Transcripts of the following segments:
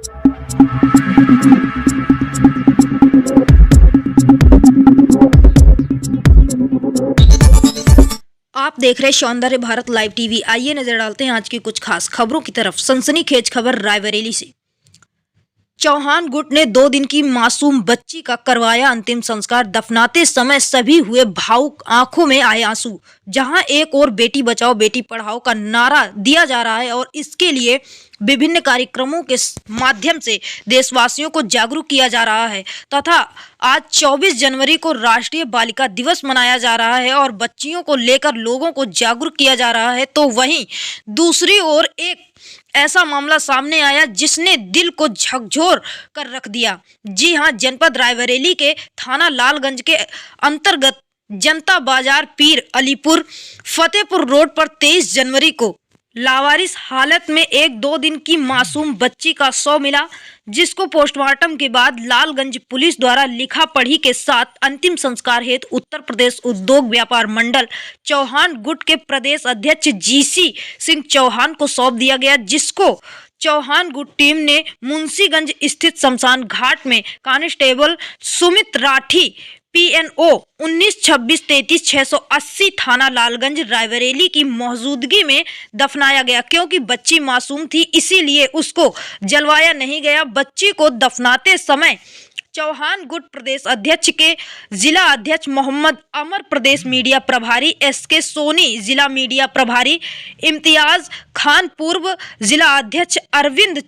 आप देख रहे सौंदर्य भारत लाइव टीवी। आइए नजर डालते हैं आज की कुछ खास खबरों की तरफ। सनसनीखेज खबर रायबरेली से। चौहान गुट ने 2 दिन की मासूम बच्ची का करवाया अंतिम संस्कार। दफनाते समय सभी हुए भावुक, आंखों में आए आंसू। जहां एक और बेटी बचाओ बेटी पढ़ाओ का नारा दिया जा रहा है और इसके लिए विभिन्न कार्यक्रमों के माध्यम से देशवासियों को जागरूक किया जा रहा है तथा आज 24 जनवरी को राष्ट्रीय बालिका दिवस मनाया जा रहा है और बच्चियों को लेकर लोगों को जागरूक किया जा रहा है। तो वहीं दूसरी ओर एक ऐसा मामला सामने आया जिसने दिल को झकझोर कर रख दिया। जी हां, जनपद रायबरेली के थाना लालगंज के अंतर्गत जनता बाजार पीर अलीपुर फतेहपुर रोड पर 23 जनवरी को लावारिस हालत में एक 2 दिन की मासूम बच्ची का शव मिला, जिसको पोस्टमार्टम के बाद लालगंज पुलिस द्वारा लिखा पढ़ी के साथ अंतिम संस्कार हेतु उत्तर प्रदेश उद्योग व्यापार मंडल चौहान गुट के प्रदेश अध्यक्ष जीसी सिंह चौहान को सौंप दिया गया, जिसको चौहान गुट टीम ने मुंशीगंज स्थित शमशान घाट में कांस्टेबल सुमित राठी PNO 1926-33-680 थाना लालगंज रायबरेली की मौजूदगी में दफनाया गया। क्योंकि बच्ची मासूम थी इसीलिए उसको जलवाया नहीं गया। बच्ची को दफनाते समय चौहान गुट प्रदेश अध्यक्ष के जिला अध्यक्ष मोहम्मद अमर, प्रदेश मीडिया प्रभारी SK सोनी, जिला मीडिया प्रभारी इम्तियाज खान, पूर्व जिला अध्यक्ष अरविंद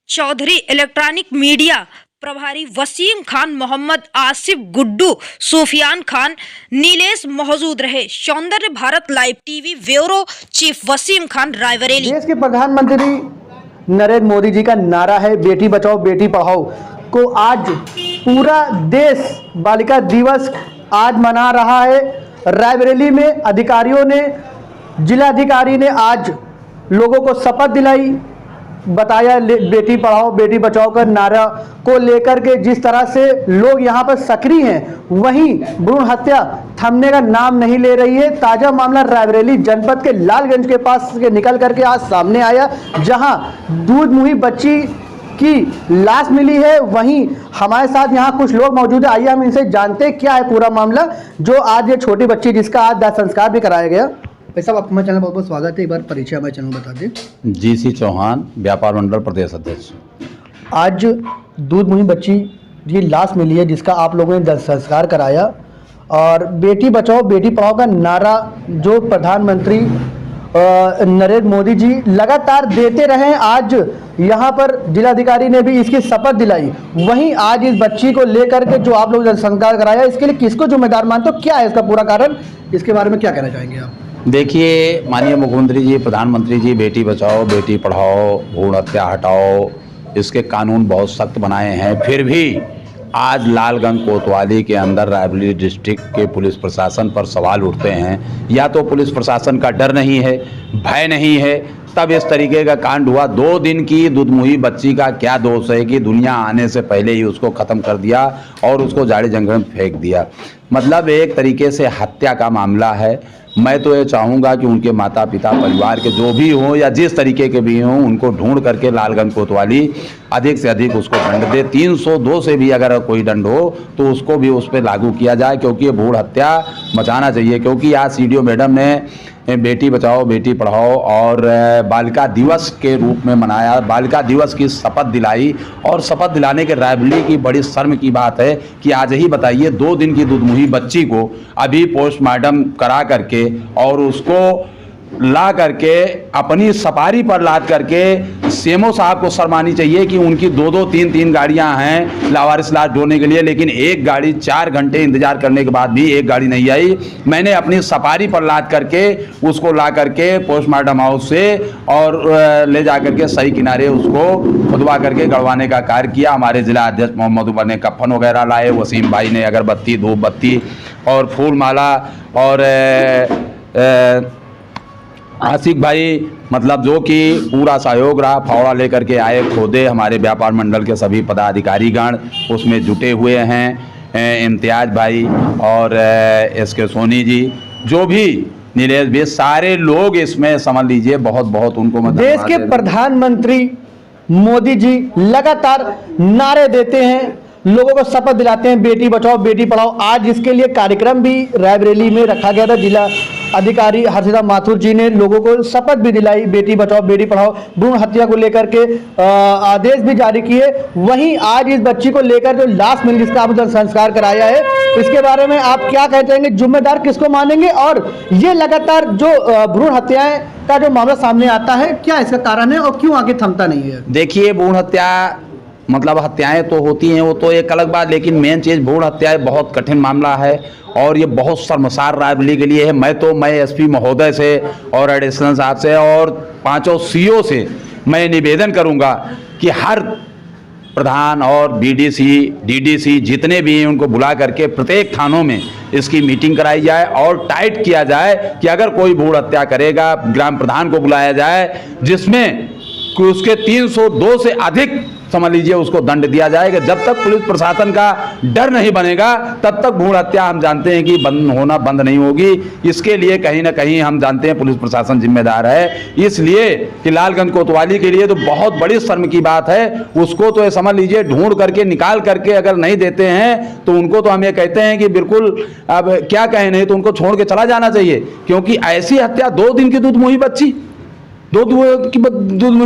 चौधरी, इलेक्ट्रॉनिक मीडिया प्रभारी वसीम खान, मोहम्मद आसिफ, गुड्डू, सुफियान खान, नीलेश मौजूद रहे। Saundarya Bharat live TV bureau chief Wasim Khan, Raebareli. देश के प्रधानमंत्री नरेंद्र मोदी जी का नारा है बेटी बचाओ बेटी पढ़ाओ को आज पूरा देश बालिका दिवस आज मना रहा है। रायबरेली में अधिकारियों ने, जिलाधिकारी ने आज लोगों को शपथ दिलाई, बताया बेटी पढ़ाओ बेटी बचाओ का नारा को लेकर के जिस तरह से लोग यहाँ पर सक्रिय हैं, वहीं भ्रूण हत्या थमने का नाम नहीं ले रही है। ताजा मामला रायबरेली जनपद के लालगंज के पास से निकल करके आज सामने आया, जहां दूध मुही बच्ची की लाश मिली है। वहीं हमारे साथ यहाँ कुछ लोग मौजूद है, आइए हम इनसे जानते हैं क्या है पूरा मामला जो आज ये छोटी बच्ची जिसका आज दाह संस्कार भी कराया गया। भाई साहब, आपका हमारे चैनल बहुत बहुत स्वागत है। एक बार परिचय हमारे चैनल बता दें। जीसी चौहान, व्यापार मंडल प्रदेश अध्यक्ष। आज दूध मुही बच्ची की लाश मिली है जिसका आप लोगों ने दाह संस्कार कराया और बेटी बचाओ बेटी पढ़ाओ का नारा जो प्रधानमंत्री नरेंद्र मोदी जी लगातार देते रहे, आज यहाँ पर जिलाधिकारी ने भी इसकी शपथ दिलाई। वहीं आज इस बच्ची को लेकर के जो आप लोग संस्कार कराया, इसके लिए किसको जिम्मेदार मानते हो, क्या है इसका पूरा कारण, इसके बारे में क्या कहना चाहेंगे आप? देखिए, माननीय मुख्यमंत्री जी, प्रधानमंत्री जी बेटी बचाओ बेटी पढ़ाओ, भ्रूण हत्या हटाओ, इसके कानून बहुत सख्त बनाए हैं। फिर भी आज लालगंज कोतवाली के अंदर रायबरेली डिस्ट्रिक्ट के पुलिस प्रशासन पर सवाल उठते हैं। या तो पुलिस प्रशासन का डर नहीं है, भय नहीं है, तब इस तरीके का कांड हुआ। 2 दिन की दूधमुही बच्ची का क्या दोष है कि दुनिया आने से पहले ही उसको ख़त्म कर दिया और उसको जाड़े जंगल में फेंक दिया। मतलब एक तरीके से हत्या का मामला है। मैं तो ये चाहूँगा कि उनके माता पिता, परिवार के जो भी हों या जिस तरीके के भी हों, उनको ढूंढ करके लालगंज कोतवाली अधिक से अधिक उसको दंड दे। 302 से भी अगर कोई दंड हो तो उसको भी उस पर लागू किया जाए, क्योंकि ये भ्रूण हत्या बचाना चाहिए। क्योंकि आज CDO मैडम ने बेटी बचाओ बेटी पढ़ाओ और बालिका दिवस के रूप में मनाया, बालिका दिवस की शपथ दिलाई और शपथ दिलाने के रायबरेली की बड़ी शर्म की बात है कि आज ही बताइए 2 दिन की दूधमुही बच्ची को अभी पोस्टमार्टम करा करके और उसको ला करके अपनी सफारी पर लाद करके CMO साहब को शर्मानी चाहिए कि उनकी 2-2, 3-3 गाड़ियां हैं लावारिस लाश ढोने के लिए, लेकिन एक गाड़ी 4 घंटे इंतजार करने के बाद भी एक गाड़ी नहीं आई। मैंने अपनी सफारी पर लाद करके उसको ला करके पोस्टमार्टम हाउस से और ले जा करके सही किनारे उसको खुदवा करके गड़वाने का कार्य किया। हमारे जिला अध्यक्ष मोहम्मद उमर ने कफन वगैरह लाए, वसीम भाई ने अगरबत्ती, धूप बत्ती और फूल माला और आसिफ भाई मतलब जो कि पूरा सहयोग रहा, फावड़ा लेकर के आए, खोदे। हमारे व्यापार मंडल के सभी पदाधिकारीगण उसमें जुटे हुए हैं, इम्तियाज भाई और SK सोनी जी, जो भी नीलेश भी, सारे लोग इसमें समझ लीजिए बहुत बहुत उनको देश के प्रधानमंत्री मोदी जी लगातार नारे देते हैं, लोगों को शपथ दिलाते हैं बेटी बचाओ बेटी पढ़ाओ। आज इसके लिए कार्यक्रम भी रायबरेली में रखा गया था। जिला अधिकारी हर्षिता माथुर जी ने लोगों को शपथ भी दिलाई बेटी बचाओ बेटी पढ़ाओ। भ्रूण हत्या को लेकर के आदेश भी जारी किए। वहीं आज इस बच्ची को लेकर जो लास्ट मिनट जिसका आप संस्कार कराया है, इसके बारे में आप क्या कहते हैं? जिम्मेदार किसको मानेंगे? और ये लगातार जो भ्रूण हत्याएं का जो मामला सामने आता है, क्या इसका कारण है और क्यों आगे थमता नहीं है? देखिए, भ्रूण हत्या मतलब हत्याएं तो होती हैं, वो तो एक अलग बात, लेकिन मेन चीज़ भ्रूण हत्याएं बहुत कठिन मामला है और ये बहुत शर्मसार रायबरेली के लिए है। मैं एसपी महोदय से और एडिशनल साहब से और 5 सीओ से मैं निवेदन करूंगा कि हर प्रधान और बीडीसी डीडीसी जितने भी हैं उनको बुला करके प्रत्येक थानों में इसकी मीटिंग कराई जाए और टाइट किया जाए कि अगर कोई भ्रूण हत्या करेगा ग्राम प्रधान को बुलाया जाए, जिसमें कि उसके 302 से अधिक समझ लीजिए उसको दंड दिया जाएगा। जब तक पुलिस प्रशासन का डर नहीं बनेगा तब तक भ्रूण हत्या हम जानते हैं कि बंद नहीं होगी। इसके लिए कहीं ना कहीं हम जानते हैं पुलिस प्रशासन जिम्मेदार है। इसलिए कि लालगंज कोतवाली के लिए तो बहुत बड़ी शर्म की बात है। उसको तो समझ लीजिए ढूंढ करके निकाल करके अगर नहीं देते हैं तो उनको तो हम ये कहते हैं कि बिल्कुल अब क्या कहें, नहीं तो उनको छोड़ के चला जाना चाहिए। क्योंकि ऐसी हत्या 2 दिन की दूधमुही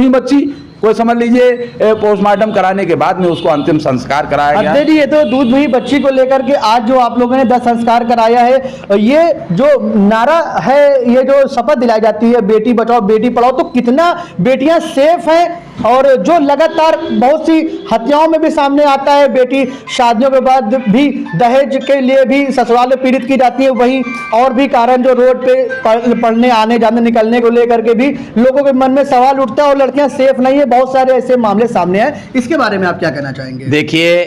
बच्ची कोई समझ लीजिए पोस्टमार्टम कराने के बाद में उसको अंतिम संस्कार कराया गया। जी, ये तो दूधमुही बच्ची को लेकर के आज जो आप लोगों ने 10 संस्कार कराया है, ये जो नारा है, ये जो शपथ दिलाई जाती है बेटी बचाओ बेटी पढ़ाओ, तो कितना बेटियां सेफ हैं? और जो लगातार बहुत सी हत्याओं में भी सामने आता है, बेटी शादियों के बाद भी दहेज के लिए भी ससुराल में पीड़ित की जाती है। वहीं और भी कारण जो रोड पे पढ़ने आने जाने निकलने को लेकर के भी लोगों के मन में सवाल उठता है और लड़कियां सेफ नहीं है। बहुत सारे ऐसे मामले सामने हैं, इसके बारे में आप क्या कहना चाहेंगे? देखिए,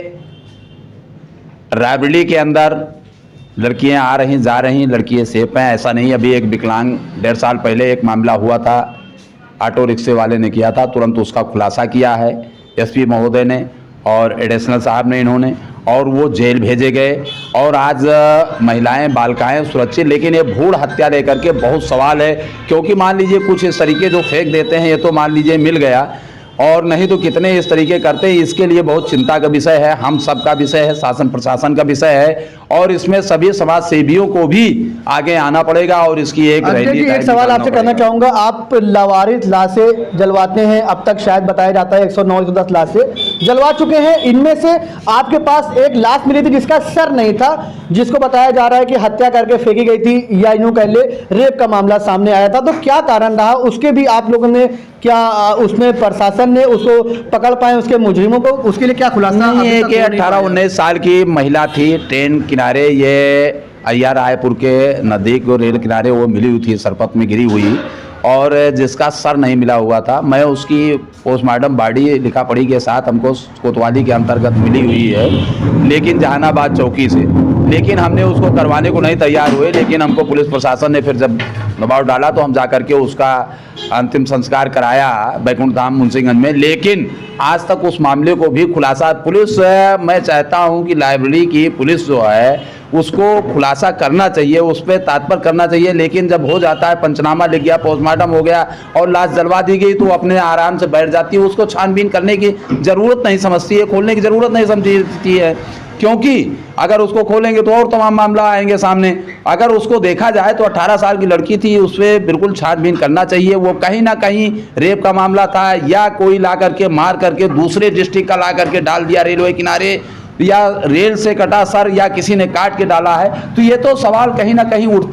रायबरेली के अंदर लड़कियां आ रही जा रही, लड़कियां सेफ हैं ऐसा नहीं। अभी एक विकलांग 1.5 साल पहले एक मामला हुआ था, ऑटो रिक्शे वाले ने किया था, तुरंत उसका खुलासा किया है एसपी महोदय ने और एडिशनल साहब ने इन्होंने, और वो जेल भेजे गए। और आज महिलाएं बालिकाएं सुरक्षित, लेकिन ये भ्रूण हत्या लेकर के बहुत सवाल है। क्योंकि मान लीजिए कुछ इस तरीके जो फेंक देते हैं, ये तो मान लीजिए मिल गया, और नहीं तो कितने इस तरीके करते हैं। इसके लिए बहुत चिंता का विषय है, हम सब का विषय है, शासन प्रशासन का विषय है, और इसमें सभी समाज सेवियों को भी आगे आना पड़ेगा और इसकी एक रैली। एक सवाल आपसे करना चाहूंगा, आप लावारिस लाशें जलवाते हैं, अब तक शायद बताया जाता है 109 110 लाशें जलवा चुके हैं। इनमें से आपके पास एक लाश मिली थी जिसका सर नहीं था, जिसको बताया जा रहा है कि हत्या करके फेंकी गई थी, या यूं कह ले रेप का मामला सामने आया था। तो क्या कारण रहा उसके भी आप लोगों ने, क्या उसमें प्रशासन ने उसको पकड़ पाए, उसके मुजरिमों को? उसके लिए क्या खुलासा है कि 18-19 साल की महिला थी, ट्रेन किनारे, ये अय्या रायपुर के नज़दीक रेल किनारे वो मिली हुई थी, सरपत में गिरी हुई, और जिसका सर नहीं मिला हुआ था। मैं उसकी पोस्टमार्टम बॉडी लिखा पढ़ी के साथ हमको कोतवाली के अंतर्गत मिली हुई है, लेकिन जहानाबाद चौकी से, लेकिन हमने उसको करवाने को नहीं तैयार हुए। लेकिन हमको पुलिस प्रशासन ने फिर जब दबाव डाला तो हम जा करके उसका अंतिम संस्कार कराया बैकुंठ धाम मुंशीगंज में। लेकिन आज तक उस मामले को भी खुलासा पुलिस, मैं चाहता हूं कि रायबरेली की पुलिस जो है उसको खुलासा करना चाहिए, उस पर तात्पर करना चाहिए। लेकिन जब हो जाता है, पंचनामा लिख गया, पोस्टमार्टम हो गया और लाश जलवा दी गई, तो अपने आराम से बैठ जाती है। उसको छानबीन करने की ज़रूरत नहीं समझती है, खोलने की ज़रूरत नहीं समझती है, क्योंकि अगर उसको खोलेंगे तो और तमाम मामला आएंगे सामने। अगर उसको देखा जाए तो 18 साल की लड़की थी, उस पर बिल्कुल छानबीन करना चाहिए। वो कहीं ना कहीं रेप का मामला था, या कोई ला करके मार करके दूसरे डिस्ट्रिक्ट का ला करके डाल दिया रेलवे किनारे, या रेल से कटा सर, या किसी ने काट के डाला है। तो ये तो सवाल कहीं ना कहीं उठता